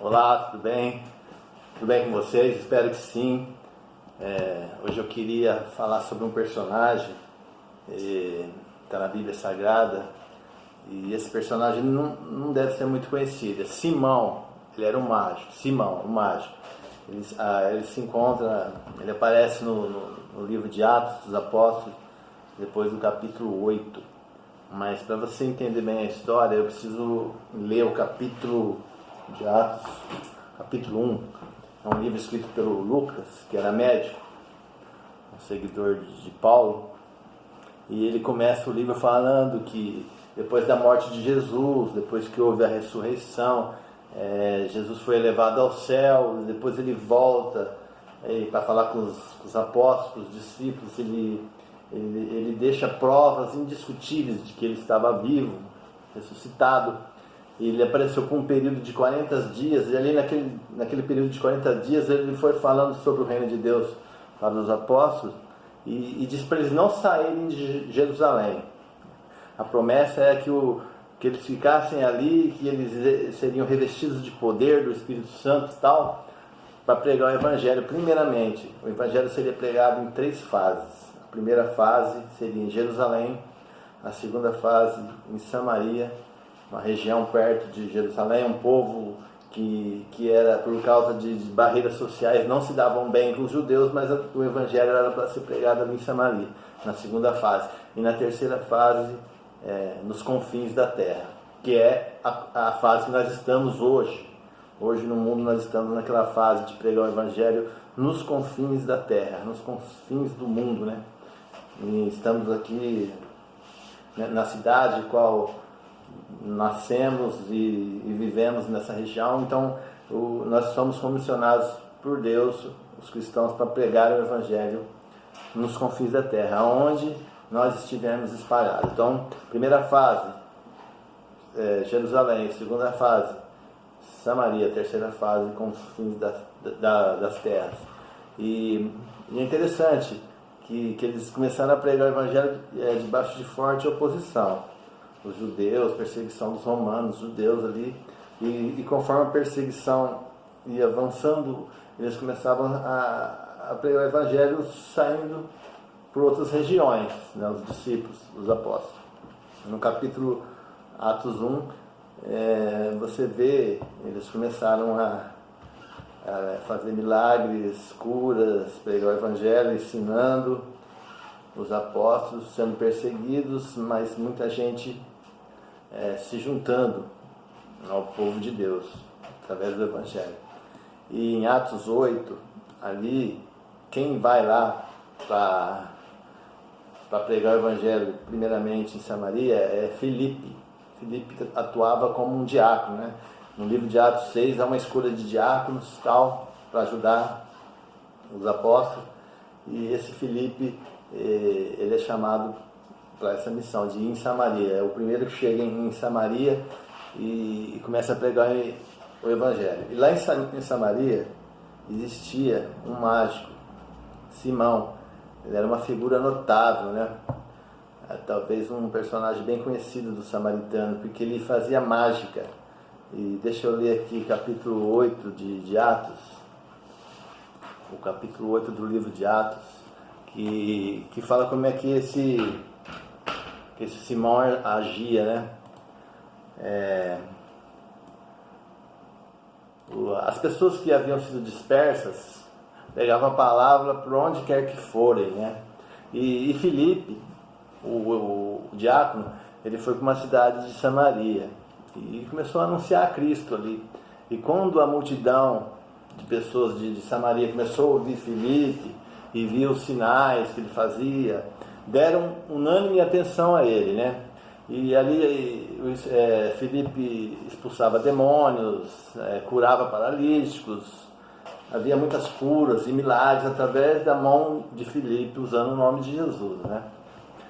Olá, tudo bem? Tudo bem com vocês? Espero que sim. Hoje eu queria falar sobre um personagem que está na Bíblia Sagrada, e esse personagem não deve ser muito conhecido. É Simão. Ele era um mágico. Simão, um mágico. Ele se encontra, ele aparece no livro de Atos dos Apóstolos, depois do capítulo 8. Mas para você entender bem a história, eu preciso ler o capítulo de Atos, capítulo 1. É um livro escrito pelo Lucas, que era médico, um seguidor de Paulo. E ele começa o livro falando que depois da morte de Jesus, depois que houve a ressurreição, Jesus foi elevado ao céu, depois ele volta para falar com os apóstolos, os discípulos. Ele deixa provas indiscutíveis de que ele estava vivo, ressuscitado. Ele apareceu por um período de 40 dias, e ali naquele período de 40 dias ele foi falando sobre o reino de Deus para os apóstolos, e disse para eles não saírem de Jerusalém. A promessa é que eles ficassem ali, que eles seriam revestidos de poder do Espírito Santo e tal, para pregar o Evangelho. Primeiramente, o Evangelho seria pregado em 3 fases. A primeira fase seria em Jerusalém, a segunda fase em Samaria, uma região perto de Jerusalém, um povo que era, por causa de barreiras sociais, não se davam bem com os judeus, mas o Evangelho era para ser pregado ali em Samaria, na segunda fase. E na terceira fase, nos confins da terra, que é a fase que nós estamos hoje. Hoje no mundo nós estamos naquela fase de pregar o Evangelho nos confins da terra, nos confins do mundo, né? E estamos aqui, né, na cidade qual nascemos e vivemos nessa região. Então nós somos comissionados por Deus, os cristãos, para pregar o Evangelho nos confins da terra, onde nós estivermos espalhados. Então, primeira fase, Jerusalém; segunda fase, Samaria; terceira fase, confins das terras. E é interessante que eles começaram a pregar o Evangelho debaixo de forte oposição. Os judeus, perseguição dos romanos, judeus ali, e conforme a perseguição ia avançando, eles começavam a pregar o Evangelho saindo por outras regiões, né, os discípulos, os apóstolos. No capítulo Atos 1, você vê, eles começaram a fazer milagres, curas, pregar o Evangelho, ensinando, os apóstolos sendo perseguidos, mas muita gente se juntando ao povo de Deus, através do Evangelho. E em Atos 8, ali, quem vai lá para pregar o Evangelho, primeiramente em Samaria, é Filipe. Filipe atuava como um diácono, né? No livro de Atos 6, há uma escolha de diáconos tal, para ajudar os apóstolos, e esse Filipe, ele é chamado para essa missão de ir em Samaria. É o primeiro que chega em Samaria e começa a pregar o Evangelho. E lá em Samaria existia um mágico, Simão. Ele era uma figura notável, né? Talvez um personagem bem conhecido do samaritano, porque ele fazia mágica. E deixa eu ler aqui capítulo 8 de Atos, o capítulo 8 do livro de Atos, que fala como é que esse Simão agia, né? As pessoas que haviam sido dispersas pegavam a palavra por onde quer que forem, né? E Filipe, o diácono, ele foi para uma cidade de Samaria e começou a anunciar a Cristo ali. E quando a multidão de pessoas de Samaria começou a ouvir Filipe e viu os sinais que ele fazia, deram unânime atenção a ele, né? E ali Filipe expulsava demônios, curava paralíticos. Havia muitas curas e milagres através da mão de Filipe, usando o nome de Jesus, né?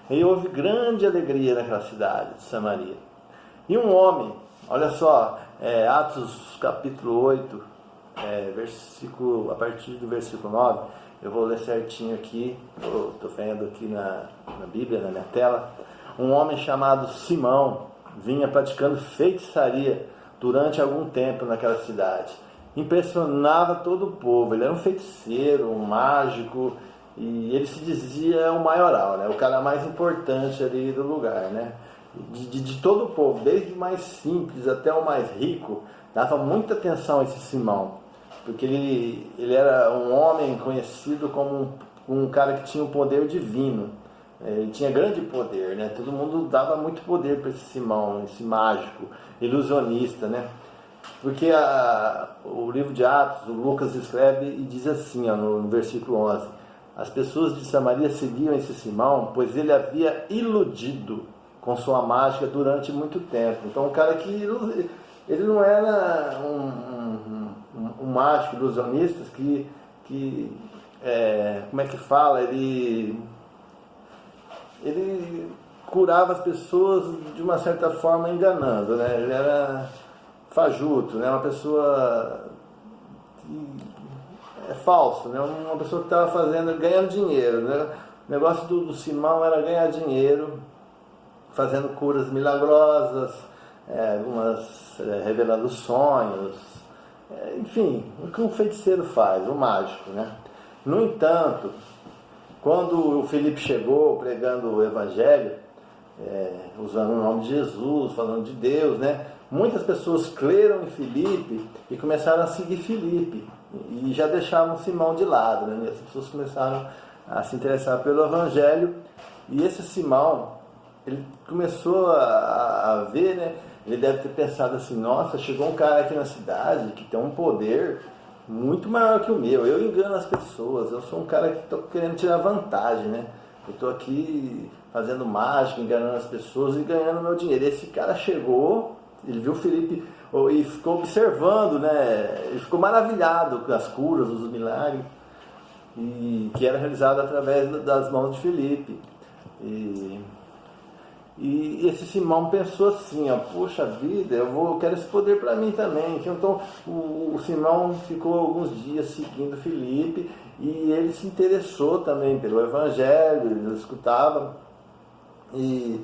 E houve grande alegria naquela cidade de Samaria. E um homem, olha só, Atos capítulo 8, a partir do versículo 9, eu vou ler certinho aqui, estou vendo aqui na Bíblia, na minha tela. Um homem chamado Simão vinha praticando feitiçaria durante algum tempo naquela cidade. Impressionava todo o povo. Ele era um feiticeiro, um mágico, e ele se dizia o maioral, né? O cara mais importante ali do lugar, né? De todo o povo, desde o mais simples até o mais rico, dava muita atenção a esse Simão, porque ele era um homem conhecido como um cara que tinha um poder divino. Ele tinha grande poder, né? Todo mundo dava muito poder para esse Simão, esse mágico, ilusionista, né? Porque o livro de Atos, o Lucas escreve e diz assim, ó, no versículo 11: as pessoas de Samaria seguiam esse Simão, pois ele havia iludido com sua mágica durante muito tempo. Então, um cara que ele não era um mágico ilusionista como é que fala? Ele curava as pessoas de uma certa forma enganando, né? Ele era fajuto, né? Uma pessoa falso, né? Uma pessoa que estava ganhando dinheiro, né? O negócio do Simão era ganhar dinheiro, fazendo curas milagrosas, revelando sonhos, enfim, o que um feiticeiro faz, um mágico, né? No entanto, quando o Filipe chegou pregando o Evangelho, usando o nome de Jesus, falando de Deus, né? Muitas pessoas creram em Filipe e começaram a seguir Filipe, e já deixavam Simão de lado, né? E as pessoas começaram a se interessar pelo Evangelho, e esse Simão, ele começou a ver, né? Ele deve ter pensado assim: nossa, chegou um cara aqui na cidade que tem um poder muito maior que o meu. Eu engano as pessoas, eu sou um cara que estou querendo tirar vantagem, né? Eu estou aqui fazendo mágica, enganando as pessoas e ganhando meu dinheiro. Esse cara chegou, ele viu o Filipe e ficou observando, né? Ele ficou maravilhado com as curas, os milagres, e que era realizado através das mãos de Filipe. E esse Simão pensou assim, ó: puxa vida, eu quero esse poder para mim também. Então o Simão ficou alguns dias seguindo Filipe, e ele se interessou também pelo Evangelho, ele escutava, e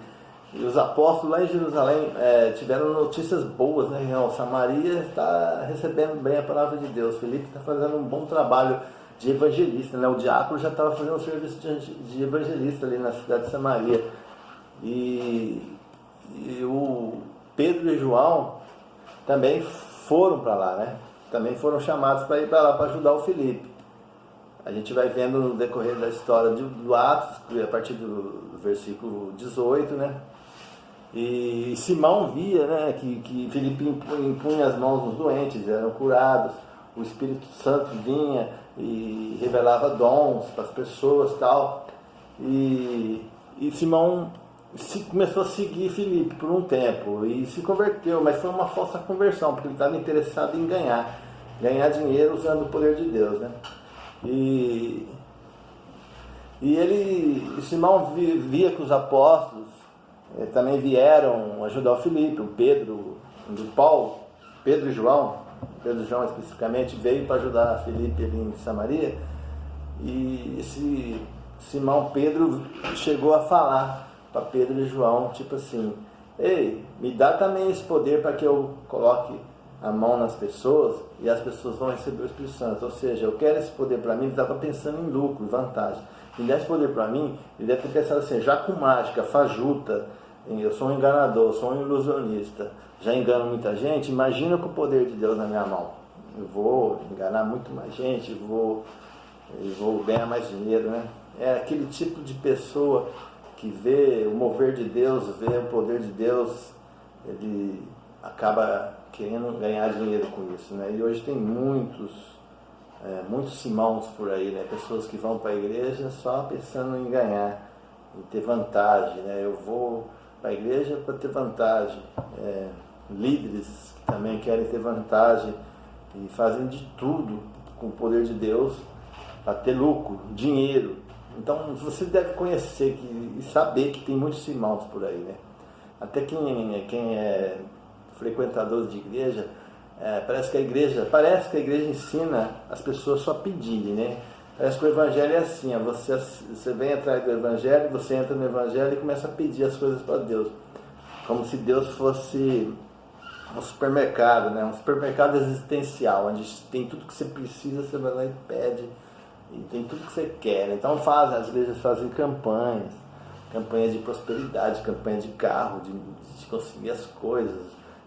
os apóstolos lá em Jerusalém tiveram notícias boas, né? Samaria está recebendo bem a palavra de Deus, Filipe está fazendo um bom trabalho de evangelista, né? O diácono já estava fazendo um serviço de evangelista ali na cidade de Samaria. E o Pedro e João também foram para lá, né? Também foram chamados para ir para lá para ajudar o Filipe. A gente vai vendo no decorrer da história do Atos, a partir do versículo 18, né? E Simão via, né, que Filipe impunha as mãos nos doentes, eram curados, o Espírito Santo vinha e revelava dons para as pessoas, tal. E Simão começou a seguir Filipe por um tempo e se converteu, mas foi uma falsa conversão, porque ele estava interessado em ganhar dinheiro usando o poder de Deus, né? E Simão via que os apóstolos também vieram ajudar o Filipe, o Pedro e João especificamente veio para ajudar Filipe ali em Samaria, e esse Simão Pedro chegou a falar para Pedro e João, tipo assim: ei, me dá também esse poder para que eu coloque a mão nas pessoas e as pessoas vão receber o Espírito Santo. Ou seja, eu quero esse poder para mim. Ele estava pensando em lucro, vantagem. Me dá esse poder para mim. Ele deve ter pensado assim: já com mágica, fajuta, eu sou um enganador, sou um ilusionista, já engano muita gente, imagina com o poder de Deus na minha mão. Eu vou enganar muito mais gente, vou ganhar mais dinheiro, né? É aquele tipo de pessoa que vê o mover de Deus, vê o poder de Deus, ele acaba querendo ganhar dinheiro com isso, né? E hoje tem muitos Simãos por aí, né? Pessoas que vão para a igreja só pensando em ganhar, em ter vantagem, né? Eu vou para a igreja para ter vantagem. Líderes que também querem ter vantagem e fazem de tudo com o poder de Deus para ter lucro, dinheiro. Então você deve conhecer e saber que tem muitos Simãos por aí, né? Até quem é frequentador de igreja, parece que a igreja ensina as pessoas só a pedirem, né? Parece que o evangelho é assim: você vem atrás do evangelho, você entra no evangelho e começa a pedir as coisas para Deus, como se Deus fosse um supermercado, né? Um supermercado existencial, onde tem tudo que você precisa, você vai lá e pede, e tem tudo que você quer. Então às vezes fazem campanhas de prosperidade, campanha de carro, de conseguir as coisas,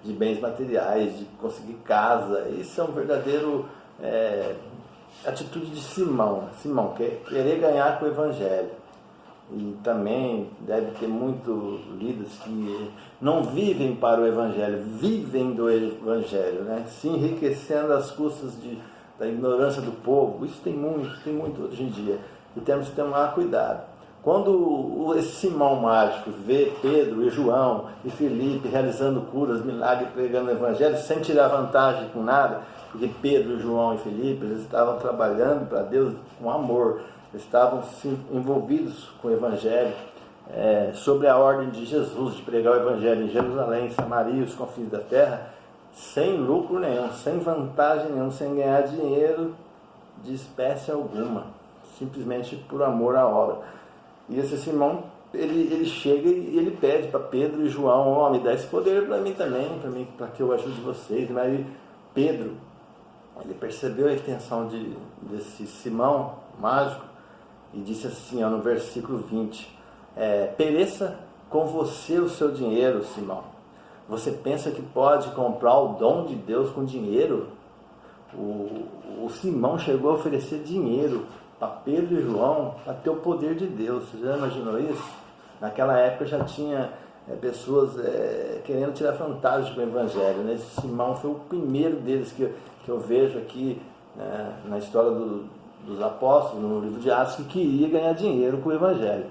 de bens materiais, de conseguir casa. Isso é um verdadeiro atitude de Simão, querer ganhar com o Evangelho. E também deve ter muitos líderes que não vivem para o Evangelho, vivem do Evangelho, né? Se enriquecendo às custas da ignorância do povo. Isso tem muito hoje em dia. E temos que tomar cuidado. Quando esse Simão mágico vê Pedro e João e Felipe realizando curas, milagres, pregando o Evangelho, sem tirar vantagem com nada, porque Pedro, João e Felipe, eles estavam trabalhando para Deus com amor, estavam envolvidos com o Evangelho, sobre a ordem de Jesus de pregar o Evangelho em Jerusalém, Samaria e os confins da terra, sem lucro nenhum, sem vantagem nenhuma, sem ganhar dinheiro de espécie alguma, simplesmente por amor à obra. E esse Simão, ele chega e ele pede para Pedro e João: me dá esse poder para mim também, para que eu ajude vocês. Mas aí, Pedro, ele percebeu a intenção desse Simão mágico e disse assim, no versículo 20: pereça com você o seu dinheiro, Simão. Você pensa que pode comprar o dom de Deus com dinheiro? O Simão chegou a oferecer dinheiro para Pedro e João para ter o poder de Deus. Você já imaginou isso? Naquela época já tinha pessoas querendo tirar vantagem com o Evangelho, né? Esse Simão foi o primeiro deles que eu vejo aqui, na história dos apóstolos, no livro de Atos, que queria ganhar dinheiro com o Evangelho.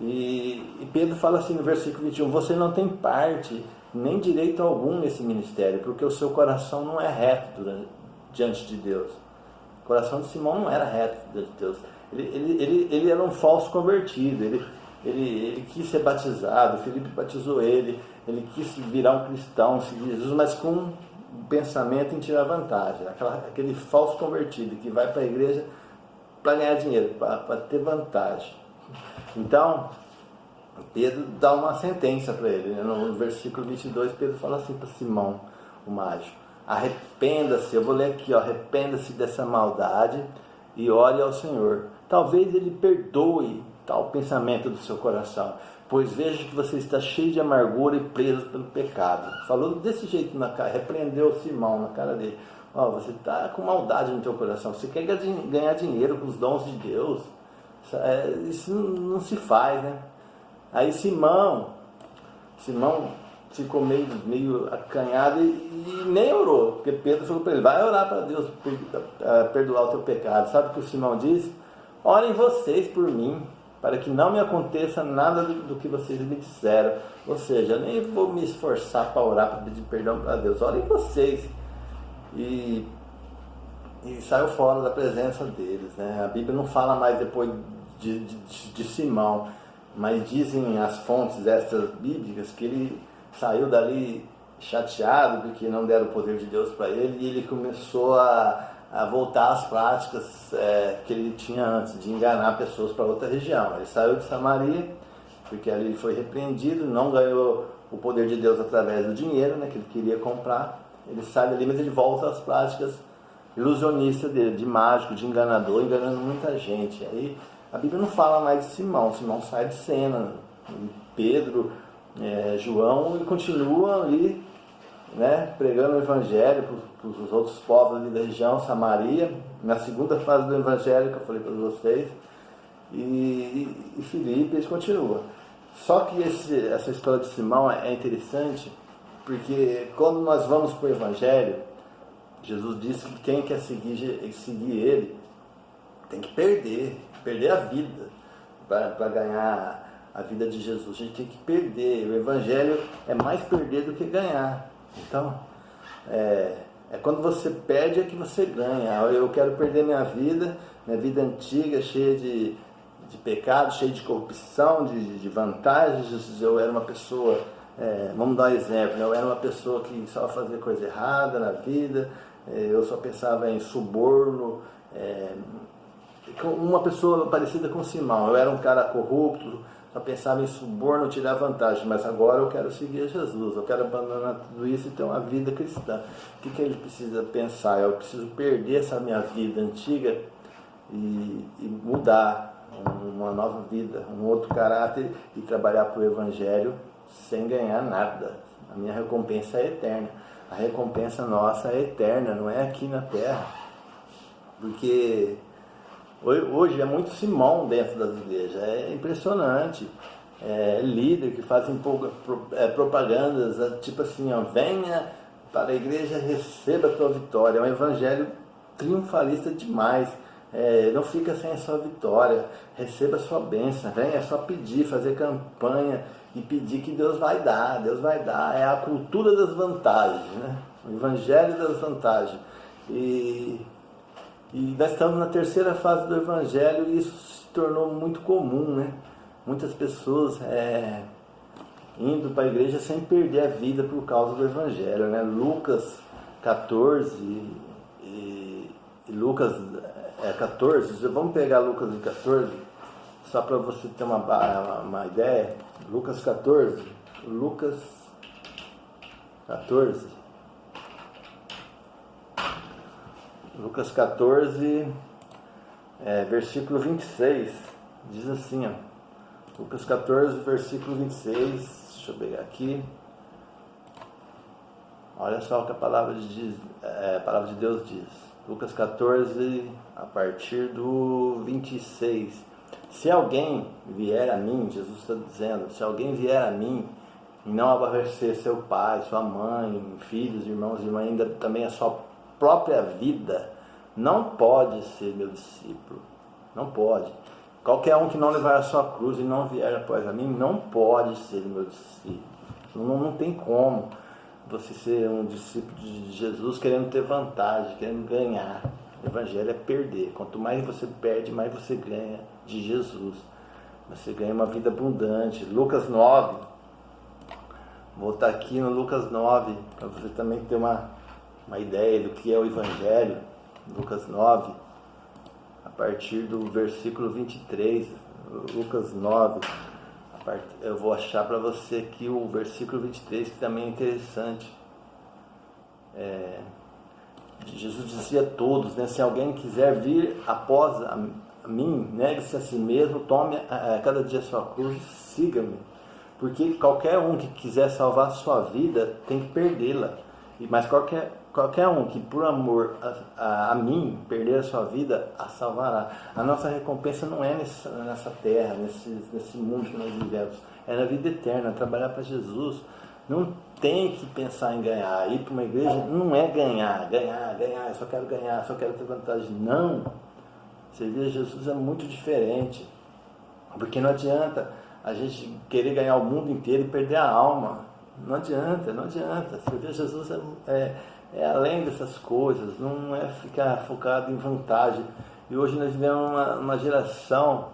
E Pedro fala assim no versículo 21: você não tem parte nem direito algum nesse ministério, porque o seu coração não é reto diante de Deus. O coração de Simão não era reto diante de Deus. Ele era um falso convertido. Ele quis ser batizado, Felipe batizou ele quis virar um cristão, seguir Jesus, mas com um pensamento em tirar vantagem. Aquele falso convertido que vai para a igreja para ganhar dinheiro, para ter vantagem. Então, Pedro dá uma sentença para ele, né? No versículo 22, Pedro fala assim para Simão, o mágico: arrependa-se, eu vou ler aqui, arrependa-se dessa maldade e ore ao Senhor. Talvez ele perdoe tal pensamento do seu coração, pois vejo que você está cheio de amargura e preso pelo pecado. Falou desse jeito na cara, repreendeu Simão na cara dele: você está com maldade no teu coração, você quer ganhar dinheiro com os dons de Deus, isso não se faz, né? Aí Simão ficou meio acanhado e nem orou, porque Pedro falou para ele: vai orar para Deus perdoar o teu pecado. Sabe o que o Simão disse? Orem vocês por mim, para que não me aconteça nada do que vocês me disseram. Ou seja, eu nem vou me esforçar para orar, para pedir perdão para Deus. Orem vocês. E saiu fora da presença deles, né? A Bíblia não fala mais depois de Simão, mas dizem as fontes extras bíblicas que ele saiu dali chateado porque não deram o poder de Deus para ele, e ele começou a voltar às práticas que ele tinha antes, de enganar pessoas para outra região. Ele saiu de Samaria porque ali ele foi repreendido, não ganhou o poder de Deus através do dinheiro, né, que ele queria comprar. Ele sai dali, mas ele volta às práticas ilusionistas dele, de mágico, de enganador, enganando muita gente. Aí a Bíblia não fala mais de Simão sai de cena. Pedro, João, e continuam ali, né, pregando o Evangelho para os outros povos ali da região, Samaria, na segunda fase do Evangelho que eu falei para vocês, e Filipe, eles continuam. Só que essa história de Simão é interessante, porque quando nós vamos para o Evangelho, Jesus disse que quem quer seguir ele tem que perder a vida para ganhar a vida de Jesus. A gente tem que perder. O Evangelho é mais perder do que ganhar. Então, quando você perde é que você ganha. Eu quero perder minha vida antiga, cheia de pecado, cheia de corrupção, de vantagens. Eu era uma pessoa, vamos dar um exemplo, eu era uma pessoa que só fazia coisa errada na vida, eu só pensava em suborno, uma pessoa parecida com Simão. Eu era um cara corrupto, só pensava em suborno, tirar vantagem, mas agora eu quero seguir Jesus, eu quero abandonar tudo isso e ter uma vida cristã. O que ele precisa pensar? Eu preciso perder essa minha vida antiga e mudar uma nova vida, um outro caráter e trabalhar para o Evangelho sem ganhar nada. A minha recompensa é eterna. A recompensa nossa é eterna, não é aqui na terra. Porque hoje é muito Simão dentro das igrejas, é impressionante. É líder que fazem propagandas, tipo assim, ó, venha para a igreja, receba a tua vitória. É um evangelho triunfalista demais. Não fica sem a sua vitória, receba a sua bênção, venha, é só pedir, fazer campanha e pedir que Deus vai dar, é a cultura das vantagens, né? O evangelho das vantagens. E nós estamos na terceira fase do evangelho e isso se tornou muito comum, né? Muitas pessoas indo para a igreja sem perder a vida por causa do evangelho, né? Lucas 14 e Lucas 14, vamos pegar Lucas 14, só para você ter uma ideia. Lucas 14, versículo 26, diz assim, ó, Lucas 14, versículo 26, deixa eu pegar aqui, olha só o que a palavra de Deus diz. Lucas 14, a partir do 26. Se alguém vier a mim, Jesus está dizendo, se alguém vier a mim e não aborrecer seu pai, sua mãe, filhos, irmãos e irmãs, ainda também a sua própria vida, não pode ser meu discípulo. Não pode. Qualquer um que não levar a sua cruz e não vier após a mim, não pode ser meu discípulo. Não tem como você ser um discípulo de Jesus querendo ter vantagem, querendo ganhar. O evangelho é perder. Quanto mais você perde, mais você ganha de Jesus. Você ganha uma vida abundante. Lucas 9. Vou estar aqui no Lucas 9, para você também ter uma ideia do que é o evangelho. Lucas 9, a partir do versículo 23. Lucas 9. Eu vou achar para você aqui o versículo 23, que também é interessante. Jesus dizia a todos, né, se alguém quiser vir após a mim, negue-se a si mesmo, tome cada dia a sua cruz e siga-me. Porque qualquer um que quiser salvar a sua vida tem que perdê-la. Mas qualquer um que por amor a mim perder a sua vida, a salvará. A nossa recompensa não é nessa terra, nesse mundo que nós vivemos, é na vida eterna. Trabalhar para Jesus não tem que pensar em ganhar. Ir para uma igreja não é ganhar, eu só quero ganhar, só quero ter vantagem. Não, servir a Jesus é muito diferente, porque não adianta a gente querer ganhar o mundo inteiro e perder a alma. Não adianta. Servir a Jesus é além dessas coisas, não é ficar focado em vantagem. E hoje nós vivemos uma geração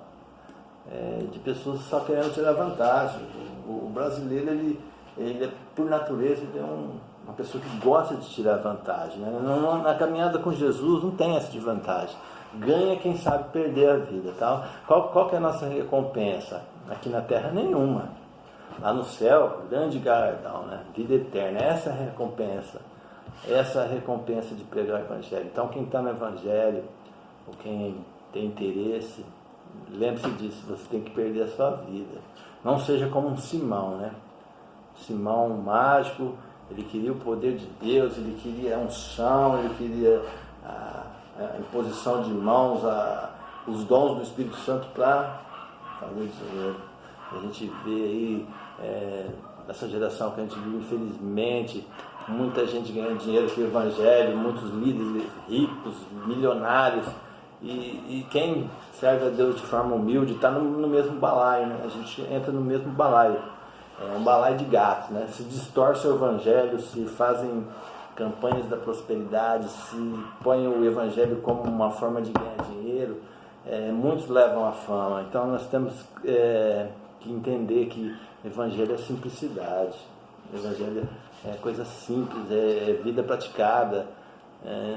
de pessoas só querendo tirar vantagem. O brasileiro, ele por natureza, ele é uma pessoa que gosta de tirar vantagem, né? Na caminhada com Jesus não tem essa de vantagem. Ganha quem sabe perder a vida. Tá? Qual que é a nossa recompensa? Aqui na terra, nenhuma. Lá no céu, grande galardão, né? Vida eterna. Essa é a recompensa. Essa é a recompensa de pregar o Evangelho. Então, quem está no Evangelho, ou quem tem interesse, lembre-se disso, você tem que perder a sua vida. Não seja como um Simão, né? Simão mágico, ele queria o poder de Deus, ele queria a unção, ele queria a imposição de mãos, os dons do Espírito Santo para fazer dinheiro. A gente vê aí, nessa geração que a gente vive, infelizmente, muita gente ganhando dinheiro com o Evangelho, muitos líderes ricos, milionários, e quem serve a Deus de forma humilde está no mesmo balaio, né? A gente entra no mesmo balaio, é um balaio de gatos, né? Se distorce o Evangelho, se fazem campanhas da prosperidade, se põem o Evangelho como uma forma de ganhar dinheiro, muitos levam a fama. Então nós temos que entender que o Evangelho é simplicidade, o Evangelho é coisa simples, é vida praticada,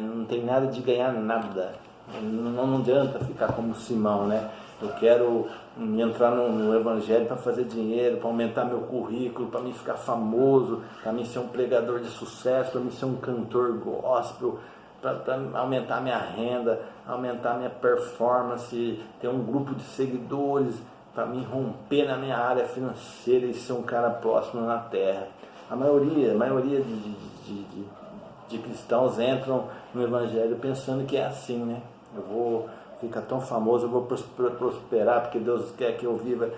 não tem nada de ganhar nada. Não adianta ficar como Simão, né? eu quero entrar no Evangelho para fazer dinheiro, para aumentar meu currículo, para mim ficar famoso, para mim ser um pregador de sucesso, para mim ser um cantor gospel, para aumentar minha renda, aumentar minha performance, ter um grupo de seguidores, para mim romper na minha área financeira e ser um cara próximo na terra. A maioria de cristãos entram no Evangelho pensando que é assim, né? Eu vou ficar tão famoso, eu vou prosperar, porque Deus quer que eu viva,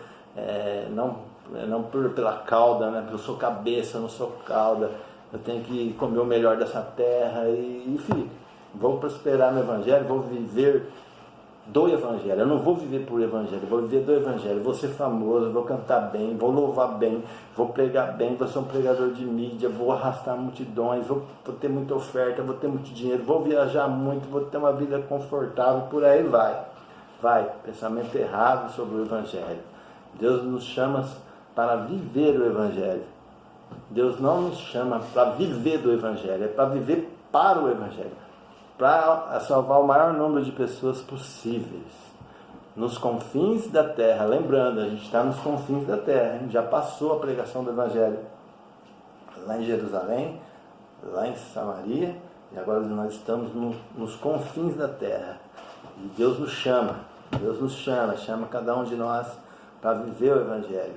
não pela cauda, né? Porque eu sou cabeça, eu não sou cauda. Eu tenho que comer o melhor dessa terra enfim, vou prosperar no Evangelho, vou viver do Evangelho. Eu não vou viver por Evangelho, eu vou viver do Evangelho. Vou ser famoso, vou cantar bem, vou louvar bem, vou pregar bem, vou ser um pregador de mídia, vou arrastar multidões, vou ter muita oferta, vou ter muito dinheiro, vou viajar muito, vou ter uma vida confortável, por aí vai. Pensamento errado sobre o Evangelho. Deus nos chama para viver o Evangelho. Deus não nos chama para viver do Evangelho, é para viver para o Evangelho, para salvar o maior número de pessoas possíveis, nos confins da terra. Lembrando, a gente está nos confins da terra, a gente já passou a pregação do Evangelho lá em Jerusalém, lá em Samaria, e agora nós estamos nos confins da terra, e Deus nos chama cada um de nós para viver o Evangelho,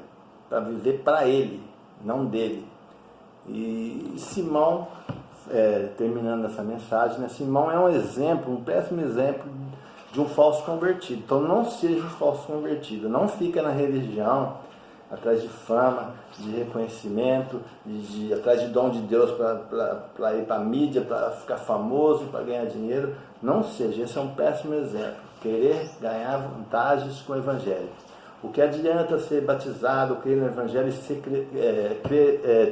para viver para Ele, não dele. E Simão, terminando essa mensagem, né? Simão é um exemplo, um péssimo exemplo de um falso convertido. Então não seja um falso convertido, não fica na religião atrás de fama, de reconhecimento, atrás de dom de Deus para ir para a mídia, para ficar famoso, para ganhar dinheiro. Não seja, esse é um péssimo exemplo, querer ganhar vantagens com o Evangelho. O que adianta ser batizado, crer no Evangelho e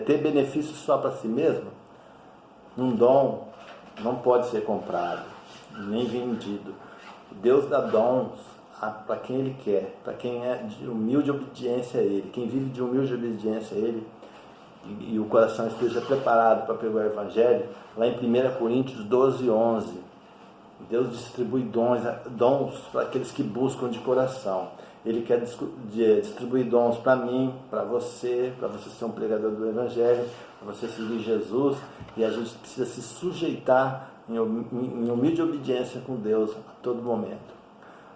ter benefício só para si mesmo? Um dom não pode ser comprado, nem vendido. Deus dá dons para quem Ele quer, para quem é de humilde obediência a Ele. Quem vive de humilde obediência a Ele e o coração esteja preparado para pegar o Evangelho, lá em 1 Coríntios 12:11, Deus distribui dons para aqueles que buscam de coração. Ele quer distribuir dons para mim, para você ser um pregador do Evangelho, para você seguir Jesus, e a gente precisa se sujeitar em humilde obediência com Deus a todo momento.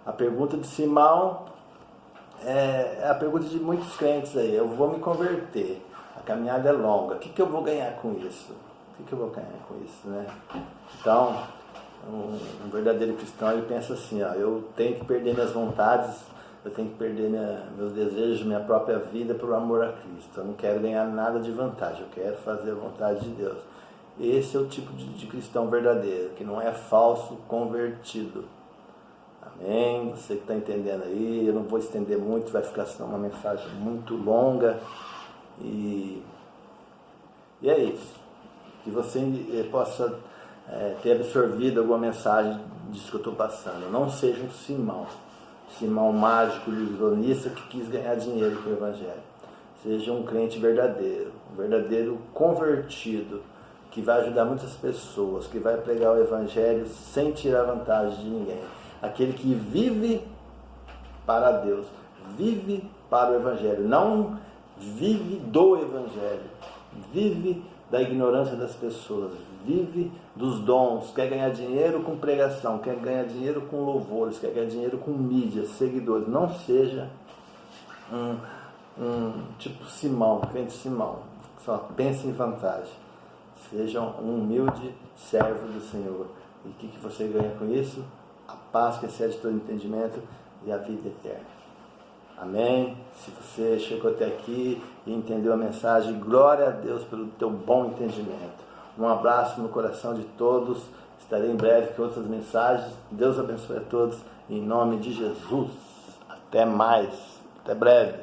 A pergunta de Simão é a pergunta de muitos crentes aí: eu vou me converter, a caminhada é longa, o que eu vou ganhar com isso? Né? Então, um verdadeiro cristão, ele pensa assim: eu tenho que perder minhas vontades, eu tenho que perder meus desejos, minha própria vida por amor a Cristo. Eu não quero ganhar nada de vantagem, eu quero fazer a vontade de Deus. Esse é o tipo de cristão verdadeiro, que não é falso convertido. Amém? Você que está entendendo aí, eu não vou estender muito, vai ficar senão uma mensagem muito longa. E é isso. Que você possa ter absorvido alguma mensagem disso que eu estou passando. Não seja um Simão mágico, ilusionista, que quis ganhar dinheiro com o Evangelho. Seja um crente verdadeiro, um verdadeiro convertido, que vai ajudar muitas pessoas, que vai pregar o Evangelho sem tirar vantagem de ninguém. Aquele que vive para Deus, vive para o Evangelho, não vive do Evangelho, vive da ignorância das pessoas, vive dos dons, quer ganhar dinheiro com pregação, quer ganhar dinheiro com louvores, quer ganhar dinheiro com mídia, seguidores. Não seja um tipo Simão, crente Simão, que só pensa em vantagem. Seja um humilde servo do Senhor. E o que você ganha com isso? A paz que excede todo entendimento e a vida eterna. Amém? Se você chegou até aqui e entendeu a mensagem, glória a Deus pelo teu bom entendimento. Um abraço no coração de todos. Estarei em breve com outras mensagens. Deus abençoe a todos. Em nome de Jesus. Até mais. Até breve.